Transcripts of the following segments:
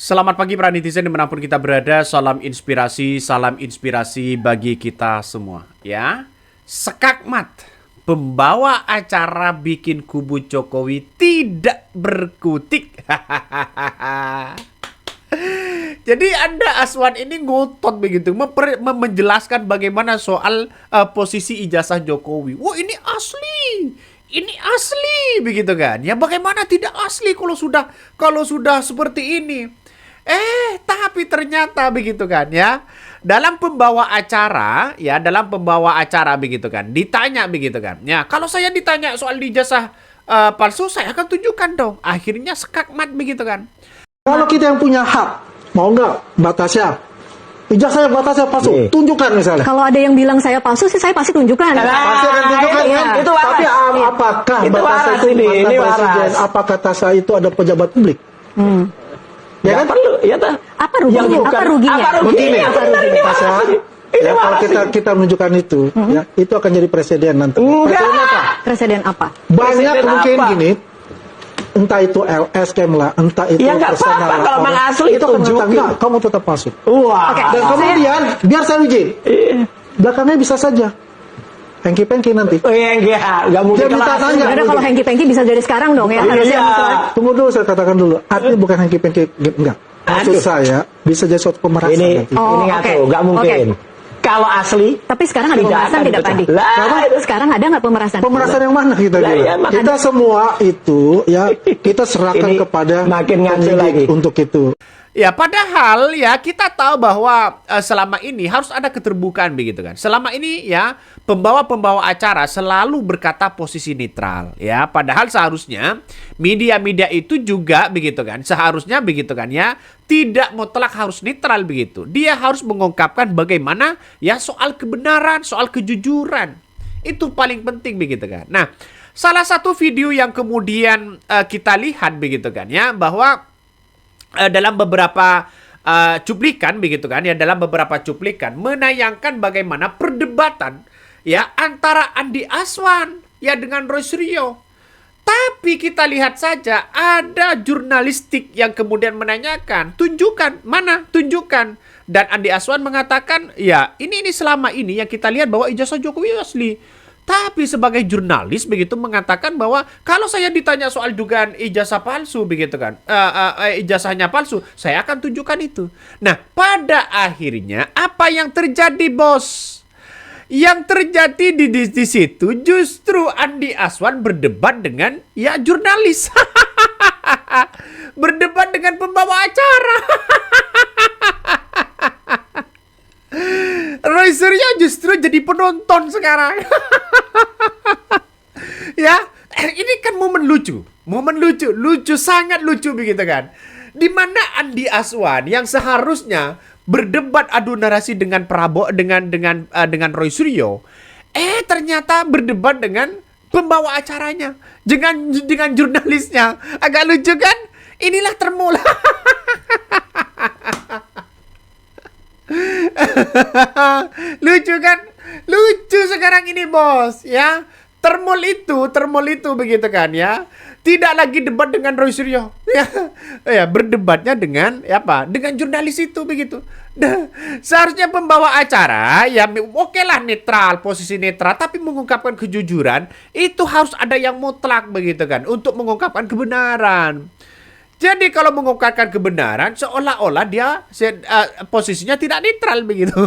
Selamat pagi para netizen dimanapun kita berada. Salam inspirasi bagi kita semua. Ya, Sekakmat, pembawa acara bikin kubu Jokowi tidak berkutik. Jadi Anda Aswan ini ngotot begitu menjelaskan bagaimana soal posisi ijazah Jokowi. Wah, ini asli. Ini asli begitu kan. Ya bagaimana tidak asli kalau sudah seperti ini. Tapi ternyata begitu kan ya. Dalam pembawa acara begitu kan. Ditanya begitu kan. Ya, kalau saya ditanya soal ijazah palsu, saya akan tunjukkan dong. Akhirnya Sekakmat begitu kan. Kalau kita yang punya hak, mau nggak batasnya? Ijazah batasnya palsu, tunjukkan misalnya. Kalau ada yang bilang saya palsu sih, saya pasti tunjukkan. Pasti akan tunjukkan kan? Itu Tapi apakah itu batasnya waras itu ini presiden? waras. Apakah Tasa itu ada pejabat publik? Ya kan? Perlu, ya tak? Apa ruginya? Apa ruginya? Begini, Ini Tasya, ya, kalau kita menunjukkan itu, ya, itu akan jadi presiden nanti. Presiden apa? Presiden apa? Banyak Presiden mungkin apa? gini, entah itu LSM lah, entah itu Ya, nggak personal apa-apa, lah, kalau memang orang, asli itu akan tunjukin. mengatakan, enggak, kamu tetap palsu. Wah. Oke. Dan kemudian, biar saya uji, belakangnya bisa saja hengki-pengki nanti. Oh iya, nggak mungkin Dia minta kalau asli. tanya. Sebenarnya kalau hengki-pengki bisa dari sekarang dong ya. Harusnya Iya. mutlak. Tunggu dulu, saya katakan dulu. Artinya bukan hengki-pengki, enggak. Maksud Aduh. saya, bisa jadi suatu pemerasan Ini nanti. Oh, ngaco, oke. nggak mungkin. Kalau asli, Tapi sekarang ada Tidak pemerasan akan tidak, dipecah. Pandi? Lah, itu Sekarang ada nggak pemerasan? Pemerasan yang mana kita Lah, bilang? iya, makanya. Kita semua itu, ya, kita serahkan Ini kepada makin ngaco penyidik lagi. untuk itu. Ya, padahal ya kita tahu bahwa selama ini harus ada keterbukaan begitu kan. Selama ini ya pembawa-pembawa acara selalu berkata posisi netral ya. Padahal seharusnya media-media itu juga begitu kan. Seharusnya begitu kan ya. Tidak mutlak harus netral begitu. Dia harus mengungkapkan bagaimana ya soal kebenaran, soal kejujuran. Itu paling penting begitu kan. Nah, salah satu video yang kemudian kita lihat begitu kan ya bahwa dalam beberapa cuplikan begitu kan ya, dalam beberapa cuplikan menayangkan bagaimana perdebatan ya antara Andi Aswan ya dengan Roy Suryo. Tapi kita lihat saja ada jurnalistik yang kemudian menanyakan, tunjukkan mana, tunjukkan. Dan Andi Aswan mengatakan, ya ini selama ini yang kita lihat bahwa ijazah Jokowi asli. Tapi sebagai jurnalis begitu mengatakan bahwa kalau saya ditanya soal dugaan ijazah palsu begitu kan, ijazahnya palsu, saya akan tunjukkan itu. Nah, pada akhirnya apa yang terjadi, bos? Yang terjadi di situ justru Andi Aswan berdebat dengan ya jurnalis, berdebat dengan pembawa acara. Roy Suryo justru jadi penonton sekarang. Ya, ini kan momen lucu, sangat lucu begitu kan. Di mana Andi Aswan yang seharusnya berdebat adu narasi dengan Prabowo dengan Roy Suryo, ternyata berdebat dengan pembawa acaranya, dengan jurnalisnya. Agak lucu kan? Inilah termula. Lucu kan? Lucu sekarang ini, bos, ya. Termul itu begitu kan ya. Tidak lagi debat dengan Roy Suryo. Ya, berdebatnya dengan apa? Dengan jurnalis itu begitu. Seharusnya pembawa acara ya oke lah netral, posisi netral, tapi mengungkapkan kejujuran itu harus ada yang mutlak begitu kan untuk mengungkapkan kebenaran. Jadi kalau mengungkapkan kebenaran seolah-olah dia posisinya tidak netral begitu.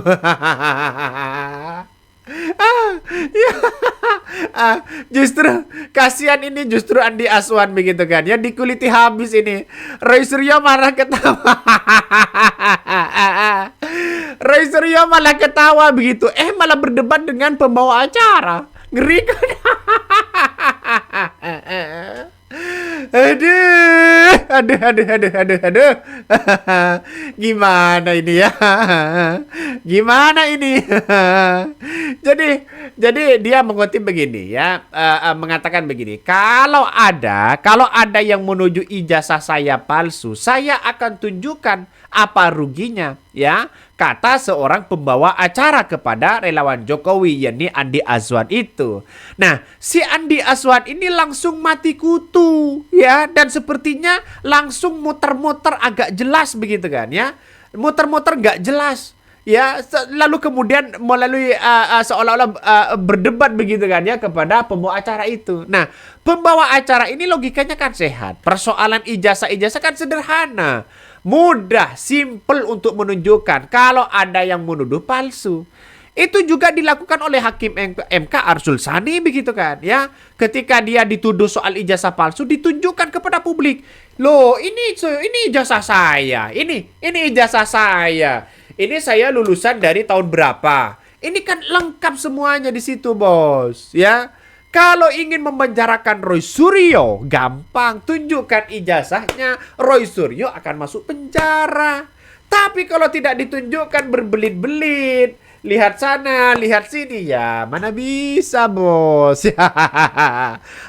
Justru kasihan ini justru Andi Aswan begitu kan ya, dikuliti habis ini. Roy Suryo malah ketawa. Roy Suryo malah ketawa begitu. Malah berdebat dengan pembawa acara. Ngeri kan? Aduh. Gimana ini ya? Gimana ini? Jadi dia mengutip begini ya, mengatakan begini, kalau ada yang menuju ijazah saya palsu, saya akan tunjukkan apa ruginya ya. kata seorang pembawa acara kepada relawan Jokowi, yakni Andi Azwan itu. Nah, si Andi Azwan ini langsung mati kutu ya, dan sepertinya langsung muter-muter agak jelas begitu kan ya. Muter-muter gak jelas. Ya, lalu kemudian melalui seolah-olah berdebat begitu kan ya kepada pembawa acara itu. Nah, pembawa acara ini logikanya kan sehat. Persoalan ijazah-ijazah kan sederhana. Mudah, simple untuk menunjukkan kalau ada yang menuduh palsu. Itu juga dilakukan oleh Hakim MK Arsul Sani begitu kan ya. Ketika dia dituduh soal ijazah palsu, ditunjukkan kepada publik. Loh, ini ijazah saya. Ini ijazah saya. Ini saya lulusan dari tahun berapa? Ini kan lengkap semuanya di situ, bos. Ya, kalau ingin memenjarakan Roy Suryo, gampang, tunjukkan ijazahnya. Roy Suryo akan masuk penjara. Tapi kalau tidak ditunjukkan berbelit-belit, lihat sana, lihat sini, ya mana bisa, bos.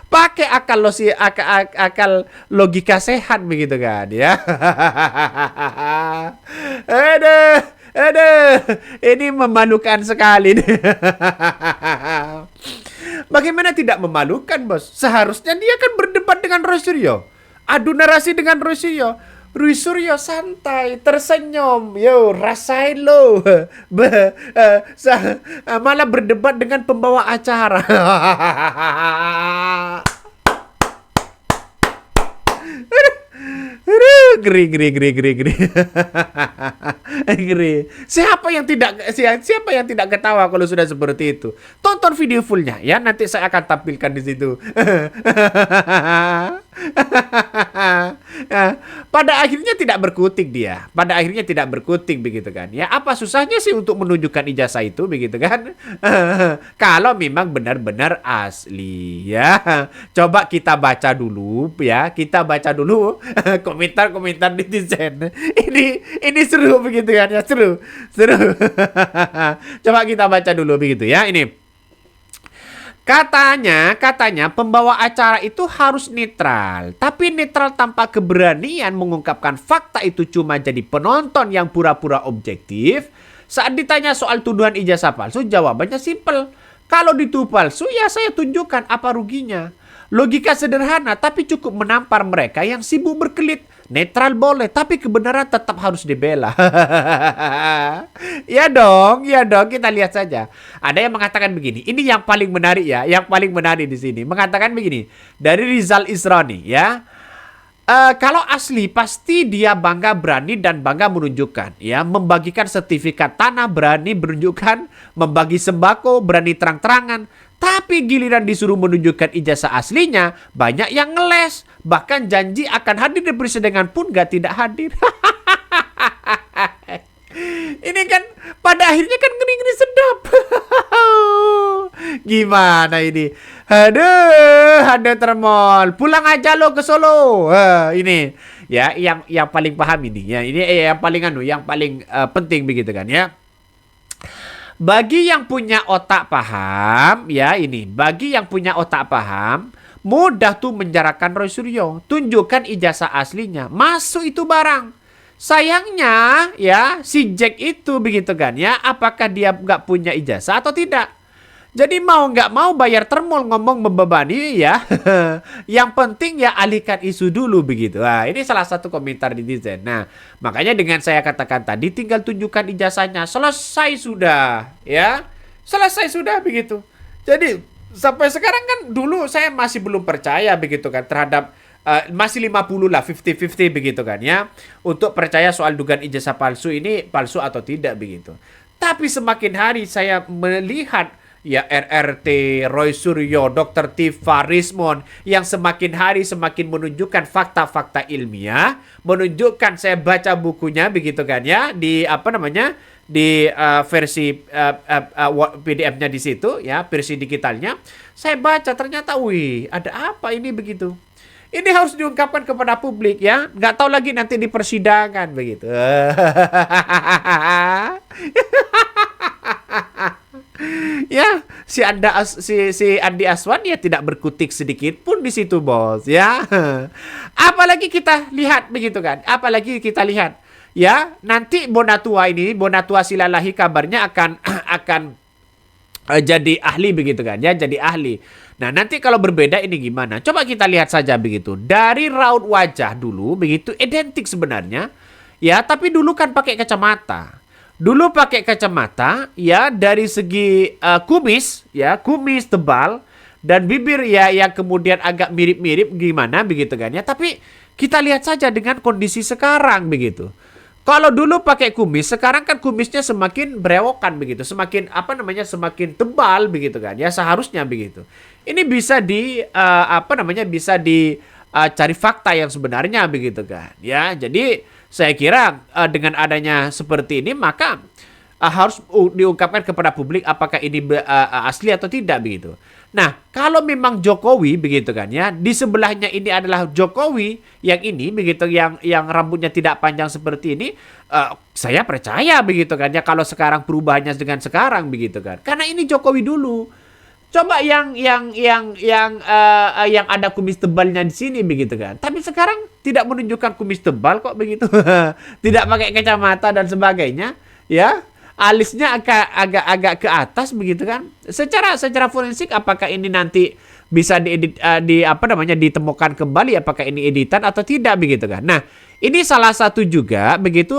Pakai akal logika sehat begitu kan, ya. Aduh, ini memalukan sekali. Bagaimana tidak memalukan, bos? Seharusnya dia kan berdebat dengan Roy Suryo, adu narasi dengan Roy Suryo. Roy Suryo santai, tersenyum, yo rasain lo, malah berdebat dengan pembawa acara. Geri. Siapa yang tidak ketawa kalau sudah seperti itu? Tonton video fullnya ya, nanti saya akan tampilkan di situ. Pada akhirnya tidak berkutik dia. Pada akhirnya tidak berkutik begitu kan. Ya, apa susahnya sih untuk menunjukkan ijazah itu begitu kan? Kalau memang benar-benar asli ya. Coba kita baca dulu ya. Kita baca dulu komentar-komentar netizen. Ini seru begitu kan ya, seru. Coba kita baca dulu begitu ya. Ini Katanya pembawa acara itu harus netral. Tapi netral tanpa keberanian mengungkapkan fakta itu cuma jadi penonton yang pura-pura objektif. Saat ditanya soal tuduhan ijazah palsu, jawabannya simpel. Kalau dituduh palsu, ya saya tunjukkan apa ruginya. Logika sederhana, tapi cukup menampar mereka yang sibuk berkelit. Netral boleh, tapi kebenaran tetap harus dibela. Ya dong, kita lihat saja. Ada yang mengatakan begini, ini yang paling menarik ya, yang paling menarik di sini. Mengatakan begini, dari Rizal Israni ya. Kalau asli pasti dia bangga, berani dan bangga menunjukkan ya, membagikan sertifikat tanah, berani menunjukkan, membagi sembako, berani terang-terangan. Tapi giliran disuruh menunjukkan ijazah aslinya, banyak yang ngeles. Bahkan janji akan hadir di persidangan pun tidak hadir. Ini kan pada akhirnya kan ngeri-ngeri sedap. Gimana ini? Aduh termol. Pulang aja lo ke Solo. Ini ya yang paling paham ini ya. Ini yang paling penting begitu kan ya. Bagi yang punya otak paham, ya ini. Bagi yang punya otak paham, mudah tuh menjarakan Roy Suryo. Tunjukkan ijazah aslinya. Masuk itu barang. Sayangnya, ya, si Jack itu begitu kan ya. Apakah dia nggak punya ijazah atau tidak? Jadi mau nggak mau bayar termol ngomong membebani ya. Yang penting ya alihkan isu dulu begitu. Nah, ini salah satu komentar netizen. Nah, makanya dengan saya katakan tadi tinggal tunjukkan ijazahnya. Selesai sudah ya. Selesai sudah begitu. Jadi sampai sekarang kan dulu saya masih belum percaya begitu kan terhadap masih 50 lah 50-50 begitu kan ya. Untuk percaya soal dugaan ijazah palsu ini palsu atau tidak begitu. Tapi semakin hari saya melihat ya RRT, Roy Suryo, Dr. Tifa Rismon yang semakin hari semakin menunjukkan fakta-fakta ilmiah, menunjukkan, saya baca bukunya begitu kan ya, di di versi PDF-nya di situ ya, versi digitalnya. Saya baca ternyata wih, ada apa ini begitu. Ini harus diungkapkan kepada publik ya. Nggak tahu lagi nanti di persidangan begitu. Ya, si Andi Azwan ya tidak berkutik sedikit pun di situ, bos ya. Apalagi kita lihat begitu kan. Apalagi kita lihat ya nanti Bonatua Silalahi kabarnya akan jadi ahli begitu kan ya, jadi ahli. Nah, nanti kalau berbeda ini gimana? Coba kita lihat saja begitu. Dari raut wajah dulu begitu identik sebenarnya. Ya, tapi dulu kan pakai kacamata. Dulu pakai kacamata ya, dari segi kumis ya, kumis tebal dan bibir ya yang kemudian agak mirip-mirip gimana begitu kan ya. Tapi kita lihat saja dengan kondisi sekarang begitu. Kalau dulu pakai kumis, sekarang kan kumisnya semakin berewokan begitu, semakin semakin tebal begitu kan ya, seharusnya begitu. Ini bisa bisa dicari fakta yang sebenarnya begitu kan ya. Jadi saya kira dengan adanya seperti ini maka harus diungkapkan kepada publik apakah ini asli atau tidak begitu. Nah, kalau memang Jokowi begitu kan ya, di sebelahnya ini adalah Jokowi yang ini begitu, yang rambutnya tidak panjang seperti ini, saya percaya begitu kan ya, kalau sekarang perubahannya dengan sekarang begitu kan. Karena ini Jokowi dulu. Coba yang ada kumis tebalnya di sini begitu kan. Tapi sekarang tidak menunjukkan kumis tebal kok begitu. Tidak pakai kacamata dan sebagainya, ya. Alisnya agak ke atas begitu kan. Secara forensik apakah ini nanti bisa ditemukan kembali apakah ini editan atau tidak begitu kan. Nah, ini salah satu juga begitu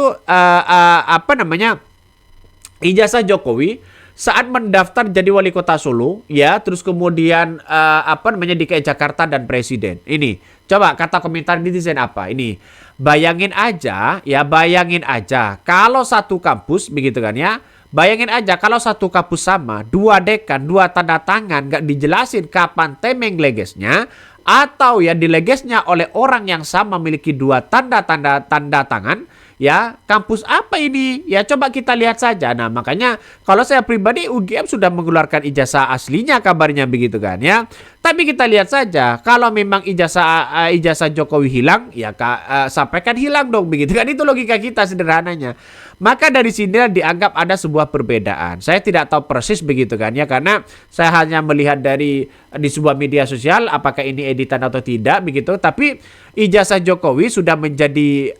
ijazah Jokowi saat mendaftar jadi wali kota Solo ya, terus kemudian DKI Jakarta dan presiden. Ini coba kata komentar netizen apa ini. Bayangin aja kalau satu kampus begitu kan ya. Bayangin aja kalau satu kampus sama, 2 dekan, 2 tanda tangan, gak dijelasin kapan temeng legesnya, atau ya dilegesnya oleh orang yang sama memiliki 2 tanda tangan. Ya, kampus apa ini? Ya, coba kita lihat saja. Nah, makanya kalau saya pribadi UGM sudah mengeluarkan ijazah aslinya kabarnya begitu kan ya. Tapi kita lihat saja, kalau memang ijazah Jokowi hilang, ya sampaikan hilang dong begitu kan. Itu logika kita sederhananya. Maka dari sini dianggap ada sebuah perbedaan. Saya tidak tahu persis begitu kan ya, karena saya hanya melihat di sebuah media sosial apakah ini editan atau tidak begitu. Tapi ijazah Jokowi sudah menjadi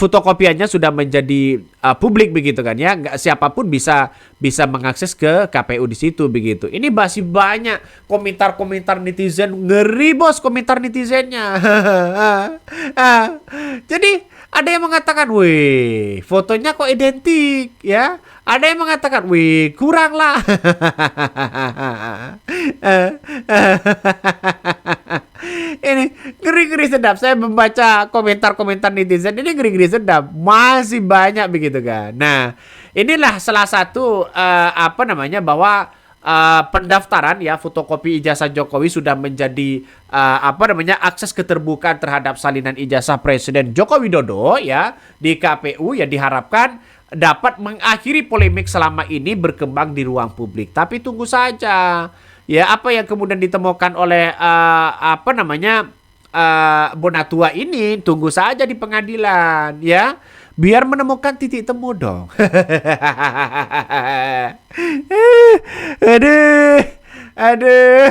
fotokopiannya sudah menjadi publik begitu kan ya. Nggak siapapun bisa mengakses ke KPU di situ begitu. Ini masih banyak komentar netizen, ngeri bos komentar netizennya. Jadi ada yang mengatakan, wih fotonya kok identik ya. Ada yang mengatakan, wih kurang lah. Ini ngeri-ngeri sedap. Saya membaca komentar-komentar netizen ini ngeri-ngeri sedap. Masih banyak begitu kan. Nah, inilah salah satu bahwa pendaftaran ya fotokopi ijazah Jokowi sudah menjadi akses keterbukaan terhadap salinan ijazah Presiden Joko Widodo ya di KPU ya, diharapkan dapat mengakhiri polemik selama ini berkembang di ruang publik. Tapi tunggu saja ya apa yang kemudian ditemukan oleh Bonatua ini, tunggu saja di pengadilan ya, biar menemukan titik temu dong. Aduh,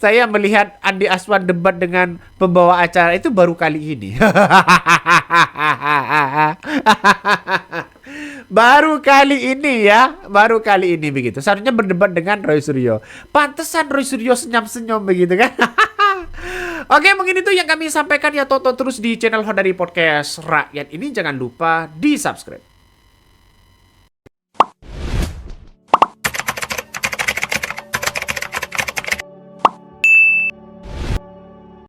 saya melihat Andi Aswan debat dengan pembawa acara itu baru kali ini. Baru kali ini begitu. Seharusnya berdebat dengan Roy Suryo. Pantesan Roy Suryo senyum-senyum begitu kan. Oke, mungkin itu yang kami sampaikan ya. Tonton terus di channel Honda Podcast Rakyat ini. Jangan lupa di subscribe.